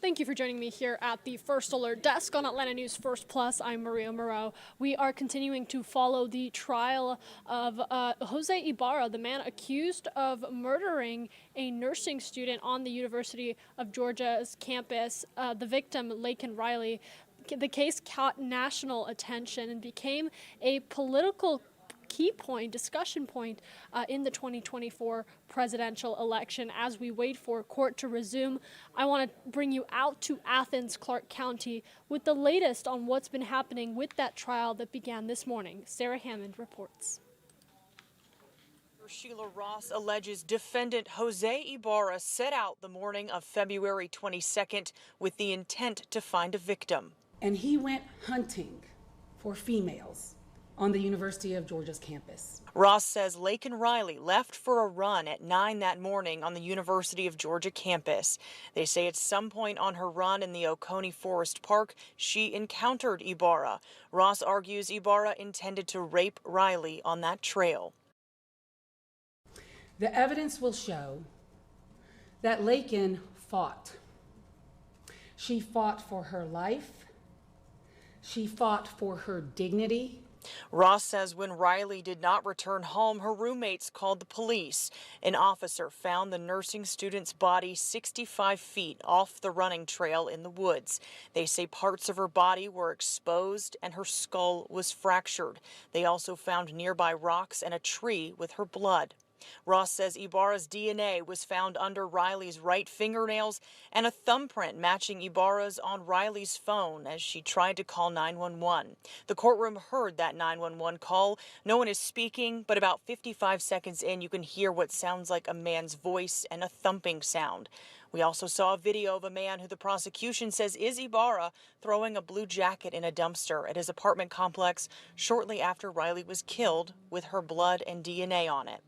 Thank you for joining me here at the First Alert Desk on Atlanta News First Plus. I'm Maria Moreau. We are continuing to follow the trial of Jose Ibarra, the man accused of murdering a nursing student on the University of Georgia's campus. The victim, Laken Riley. The case caught national attention and became a political key point, discussion point in the 2024 presidential election. As we wait for court to resume, I want to bring you out to Athens, Clark County, with the latest on what's been happening with that trial that began this morning. Sarah Hammond reports. Sheila Ross alleges defendant Jose Ibarra set out the morning of February 22nd with the intent to find a victim. And he went hunting for females on the University of Georgia's campus. Ross says Laken Riley left for a run at 9 that morning on the University of Georgia campus. They say at some point on her run in the Oconee Forest Park, she encountered Ibarra. Ross argues Ibarra intended to rape Riley on that trail. The evidence will show that Laken fought. She fought for her life. She fought for her dignity. Ross says when Riley did not return home, her roommates called the police. An officer found the nursing student's body 65 feet off the running trail in the woods. They say parts of her body were exposed and her skull was fractured. They also found nearby rocks and a tree with her blood. Ross says Ibarra's DNA was found under Riley's right fingernails and a thumbprint matching Ibarra's on Riley's phone as she tried to call 911. The courtroom heard that 911 call. No one is speaking, but about 55 seconds in, you can hear what sounds like a man's voice and a thumping sound. We also saw a video of a man who the prosecution says is Ibarra throwing a blue jacket in a dumpster at his apartment complex shortly after Riley was killed with her blood and DNA on it.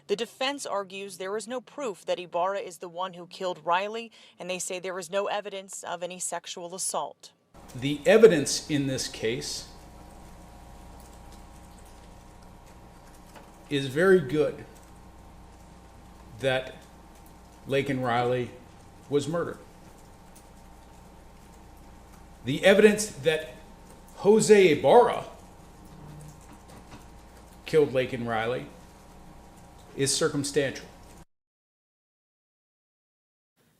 The defense argues there is no proof that Ibarra is the one who killed Riley, and they say there is no evidence of any sexual assault. The evidence in this case is very good that Laken Riley was murdered. The evidence that Jose Ibarra killed Laken Riley is circumstantial.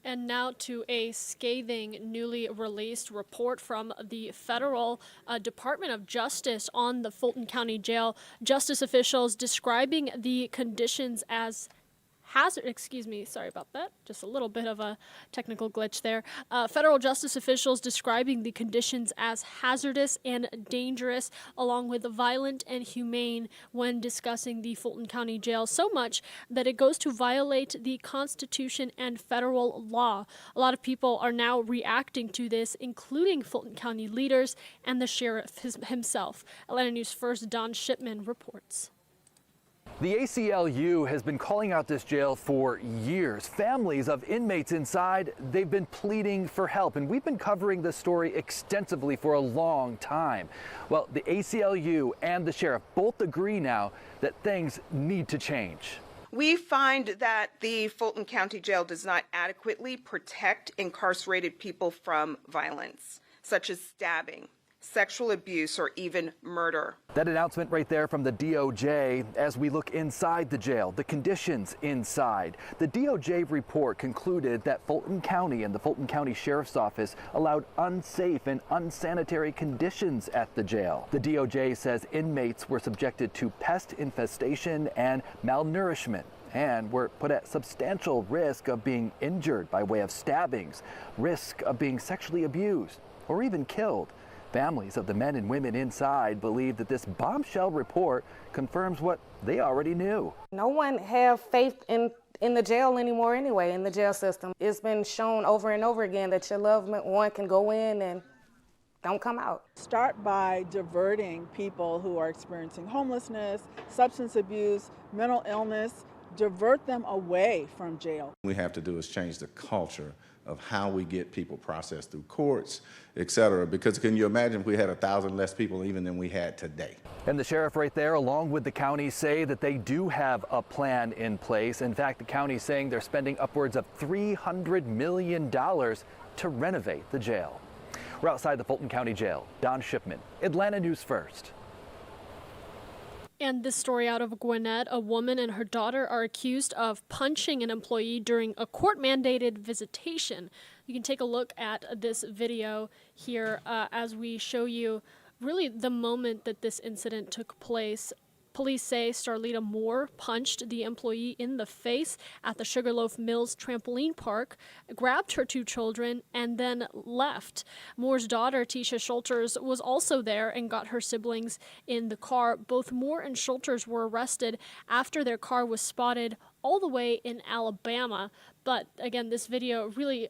And now to a scathing, newly released report from the federal Department of Justice on the Fulton County Jail. Justice officials describing the conditions as sorry about that. Just a little bit of a technical glitch there. Federal justice officials describing the conditions as hazardous and dangerous, along with violent and humane when discussing the Fulton County Jail, so much that it goes to violate the Constitution and federal law. A lot of people are now reacting to this, including Fulton County leaders and the sheriff himself. Atlanta News First Don Shipman reports. The ACLU has been calling out this jail for years. Families of inmates inside, they've been pleading for help, and we've been covering this story extensively for a long time. Well, the ACLU and the sheriff both agree now that things need to change. We find that the Fulton County Jail does not adequately protect incarcerated people from violence, such as stabbing, sexual abuse, or even murder. That announcement right there from the DOJ as we look inside the jail, the conditions inside. The DOJ report concluded that Fulton County and the Fulton County Sheriff's Office allowed unsafe and unsanitary conditions at the jail. The DOJ says inmates were subjected to pest infestation and malnourishment, and were put at substantial risk of being injured by way of stabbings, risk of being sexually abused, or even killed. Families of the men and women inside believe that this bombshell report confirms what they already knew. No one have faith in the jail anymore anyway, in the jail system. It's been shown over and over again that your loved one can go in and don't come out. Start by diverting people who are experiencing homelessness, substance abuse, mental illness, divert them away from jail. What we have to do is change the culture of how we get people processed through courts, et cetera, because can you imagine if we had 1,000 less people even than we had today? And the sheriff right there, along with the county, say that they do have a plan in place. In fact, the county is saying they're spending upwards of $300 million to renovate the jail. We're outside the Fulton County Jail. Don Shipman, Atlanta News First. And this story out of Gwinnett, a woman and her daughter are accused of punching an employee during a court-mandated visitation. You can take a look at this video here as we show you really the moment that this incident took place. Police say Starlita Moore punched the employee in the face at the Sugarloaf Mills trampoline park, grabbed her 2 children, and then left. Moore's daughter, Tisha Schulters, was also there and got her siblings in the car. Both Moore and Schulters were arrested after their car was spotted all the way in Alabama. But again, this video really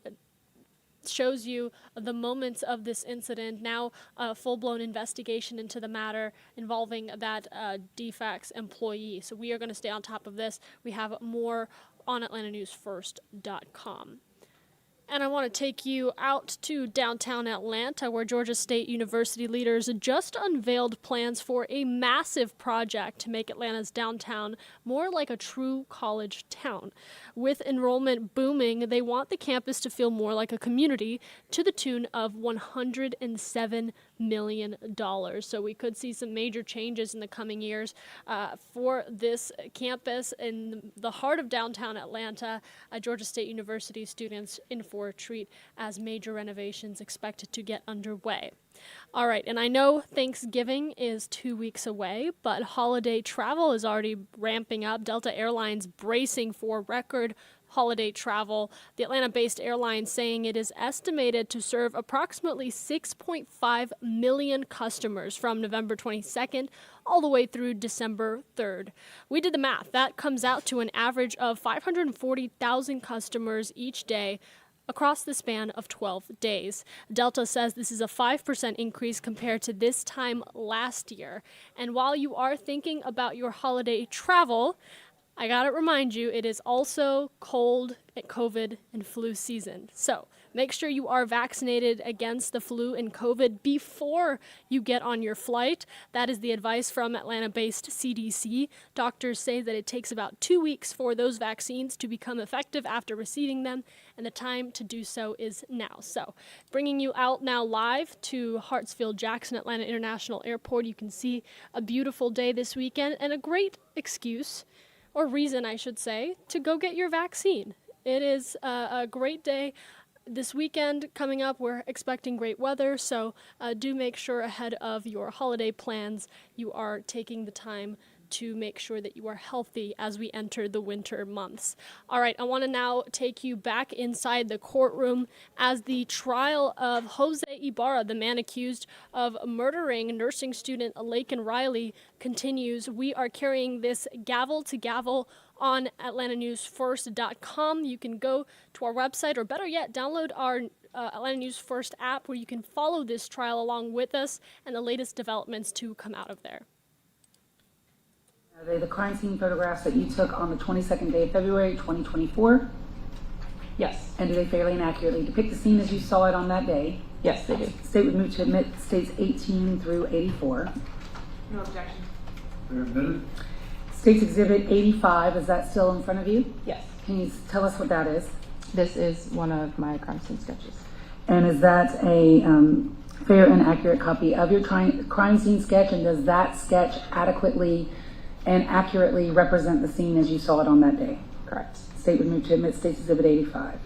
shows you the moments of this incident. Now a full-blown investigation into the matter involving that DFACS employee. So we are going to stay on top of this. We have more on AtlantaNewsFirst.com. And I want to take you out to downtown Atlanta, where Georgia State University leaders just unveiled plans for a massive project to make Atlanta's downtown more like a true college town. With enrollment booming, they want the campus to feel more like a community, to the tune of $107 million. So we could see some major changes in the coming years for this campus in the heart of downtown Atlanta. Georgia State University students in for a treat as major renovations expected to get underway. All right, and I know Thanksgiving is 2 weeks away, but holiday travel is already ramping up. Delta Airlines bracing for record holiday travel. The Atlanta-based airline saying it is estimated to serve approximately 6.5 million customers from November 22nd all the way through December 3rd. We did the math. That comes out to an average of 540,000 customers each day across the span of 12 days. Delta says this is a 5% increase compared to this time last year. And while you are thinking about your holiday travel, I gotta remind you, it is also cold, COVID, and flu season. So make sure you are vaccinated against the flu and COVID before you get on your flight. That is the advice from Atlanta-based CDC. Doctors say that it takes about 2 weeks for those vaccines to become effective after receiving them, and the time to do so is now. So bringing you out now live to Hartsfield-Jackson Atlanta International Airport. You can see a beautiful day this weekend and a great excuse, or reason I should say, to go get your vaccine. It is a great day this weekend coming up. We're expecting great weather, so do make sure ahead of your holiday plans you are taking the time to make sure that you are healthy as we enter the winter months. All right, I want to now take you back inside the courtroom as the trial of Jose Ibarra, the man accused of murdering nursing student Laken Riley, continues. We are carrying this gavel to gavel on AtlantaNewsFirst.com. You can go to our website, or better yet, download our Atlanta News First app, where you can follow this trial along with us and the latest developments to come out of there. Are they the crime scene photographs that you took on the 22nd day of February, 2024? Yes. And do they fairly and accurately depict the scene as you saw it on that day? Yes, they do. State would move to admit states 18 through 84. No objection. They're admitted. States Exhibit 85, is that still in front of you? Yes. Can you tell us what that is? This is one of my crime scene sketches. And is that a fair and accurate copy of your crime scene sketch? And does that sketch adequately and accurately represent the scene as you saw it on that day? Correct. State would move to admit States Exhibit 85.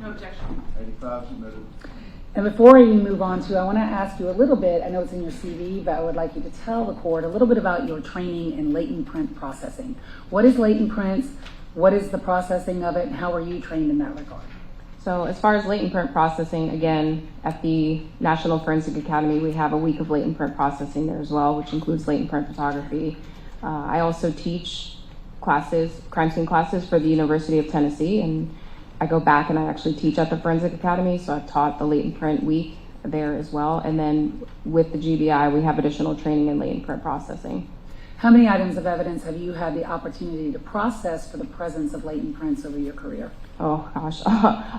No objection. 85 submitted. And before we move on to, I want to ask you a little bit, I know it's in your CV, but I would like you to tell the court a little bit about your training in latent print processing. What is latent print? What is the processing of it? And how are you trained in that regard? So as far as latent print processing, again, at the National Forensic Academy, we have a week of latent print processing there as well, which includes latent print photography. I also teach classes, crime scene classes for the University of Tennessee, and I go back and I actually teach at the Forensic Academy, so I've taught the latent print week there as well. And then with the GBI, we have additional training in latent print processing. How many items of evidence have you had the opportunity to process for the presence of latent prints over your career? Oh gosh,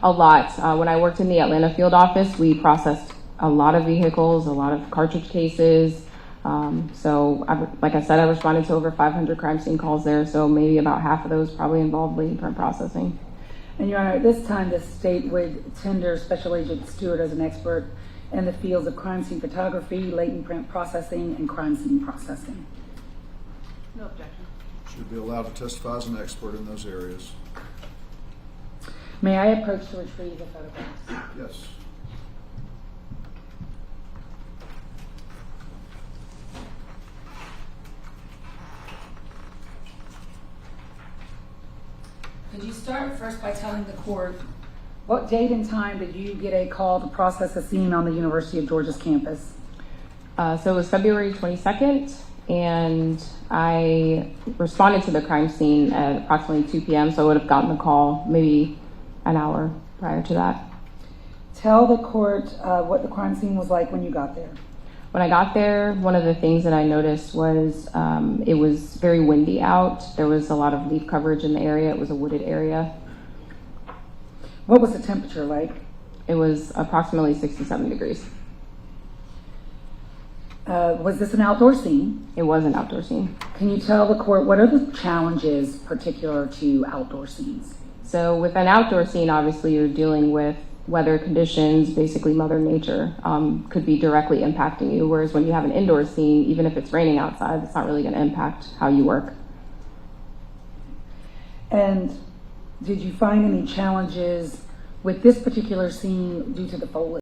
a lot. When I worked in the Atlanta field office, we processed a lot of vehicles, a lot of cartridge cases. Like I said, I responded to over 500 crime scene calls there, so maybe about half of those probably involved latent print processing. And Your Honor, at this time, the state would tender Special Agent Stewart as an expert in the fields of crime scene photography, latent print processing, and crime scene processing. No objection. Should be allowed to testify as an expert in those areas. May I approach to retrieve the photographs? Yes. Could you start first by telling the court what date and time did you get a call to process a scene on the University of Georgia's campus? So it was February 22nd, and I responded to the crime scene at approximately 2 p.m., so I would have gotten the call maybe an hour prior to that. Tell the court what the crime scene was like when you got there. When I got there, one of the things that I noticed was it was very windy out. There was a lot of leaf coverage in the area. It was a wooded area. What was the temperature like? It was approximately 67 degrees. Was this an outdoor scene? It was an outdoor scene. Can you tell the court what are the challenges particular to outdoor scenes? So with an outdoor scene, obviously you're dealing with weather conditions, basically Mother Nature, could be directly impacting you. Whereas when you have an indoor scene, even if it's raining outside, it's not really going to impact how you work. And did you find any challenges with this particular scene due to the foliage?